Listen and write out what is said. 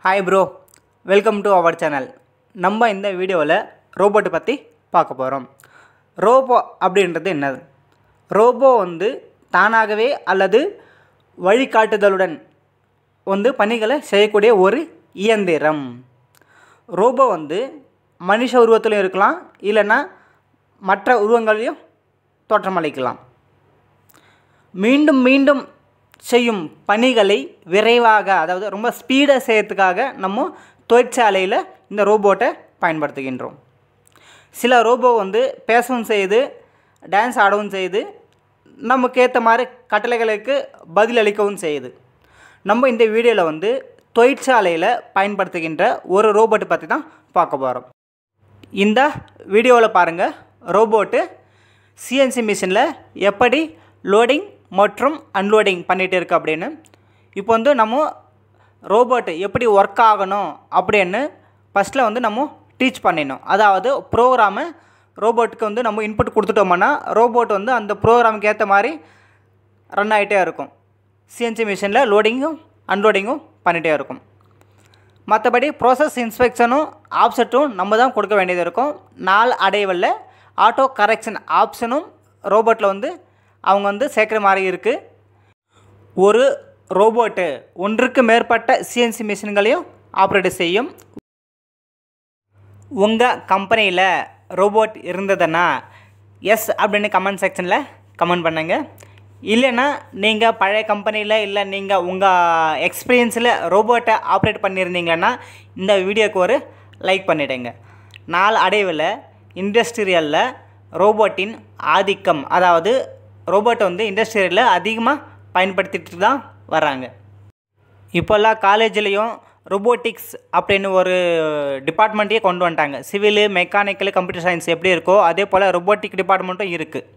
Hi bro, welcome to our channel. நம்ம இந்த வீடியோவில் ரோபோட்டை பற்றி பார்க்க போகிறோம். ரோபோ அப்படின்றது என்னது? ரோபோ தானாகவே அல்லது வழிகாட்டுதலுடன் பணிகளை செய்யக்கூடிய ஒரு இயந்திரம். ரோபோ மனுஷ உருவத்திலும் இருக்கலாம், இல்லைன்னா மற்ற உருவங்களையும் தோற்றமளிக்கலாம். மீண்டும் மீண்டும் செய்யும் பணிகளை விரைவாக, அதாவது ரொம்ப ஸ்பீடாக செய்யறதுக்காக நம்ம தொழிற்சாலையில் இந்த ரோபோட்டை பயன்படுத்துகின்றோம். சில ரோபோ பேசவும் செய்யுது, டான்ஸ் ஆடவும் செய்யுது, நமக்கு ஏற்ற மாதிரி கட்டளைகளுக்கு பதிலளிக்கவும் செய்யுது. நம்ம இந்த வீடியோவில் தொழிற்சாலையில் பயன்படுத்துகின்ற ஒரு ரோபோட்டை பற்றி தான் பார்க்க போகிறோம். இந்த வீடியோவில் பாருங்கள், ரோபோட்டு சிஎன்சி மிஷினில் எப்படி லோடிங் மற்றும் அன்லோடிங் பண்ணிகிட்டு இருக்குது அப்படின்னு. இப்போ நம்ம ரோபோட்டு எப்படி ஒர்க் ஆகணும் அப்படின்னு ஃபஸ்ட்டில் நம்ம டீச் பண்ணிடணும். அதாவது ப்ரோக்ராமை ரோபோட்டுக்கு நம்ம இன்புட் கொடுத்துட்டோம்னா ரோபோட் அந்த ப்ரோக்ராமுக்கு ஏற்ற மாதிரி ரன் ஆகிட்டே இருக்கும். சிஎன்சி மிஷினில் லோடிங்கும் அன்லோடிங்கும் பண்ணிகிட்டே இருக்கும். மற்றபடி ப்ராசஸ் இன்ஸ்பெக்ஷனும் ஆப்செட்டும் நம்ம தான் கொடுக்க வேண்டியது இருக்கும். நாள் அடைவில் ஆட்டோ கரெக்ஷன் ஆப்ஷனும் ரோபோட்டில் அவங்க சேர்க்குற மாதிரி இருக்குது. ஒரு ரோபோட்டு ஒன்றுக்கு மேற்பட்ட சிஎன்சி மிஷின்களையும் ஆப்ரேட் செய்யும். உங்கள் கம்பெனியில் ரோபோட் இருந்ததுன்னா எஸ் அப்படின்னு கமெண்ட் செக்ஷனில் கமெண்ட் பண்ணுங்கள். இல்லைன்னா நீங்கள் பழைய கம்பெனியில் இல்லை நீங்கள் உங்கள் எக்ஸ்பீரியன்ஸில் ரோபோட்டை ஆப்ரேட் பண்ணியிருந்தீங்கன்னா இந்த வீடியோக்கு ஒரு லைக் பண்ணிவிடுங்க. நாள் அடைவில் இண்டஸ்ட்ரியலில் ரோபோட்டின் ஆதிக்கம், அதாவது ரோபோட்டை இண்டஸ்ட்ரியில் அதிகமாக பயன்படுத்திட்டு தான் வராங்க. இப்போல்லாம் காலேஜ்லேயும் ரோபோட்டிக்ஸ் அப்படின்னு ஒரு டிபார்ட்மெண்ட்டையே கொண்டு வந்துட்டாங்க. சிவில், மெக்கானிக்கல், கம்ப்யூட்டர் சயின்ஸ் எப்படி இருக்கோ அதே போல் ரோபோட்டிக் டிபார்ட்மெண்ட்டும் இருக்குது.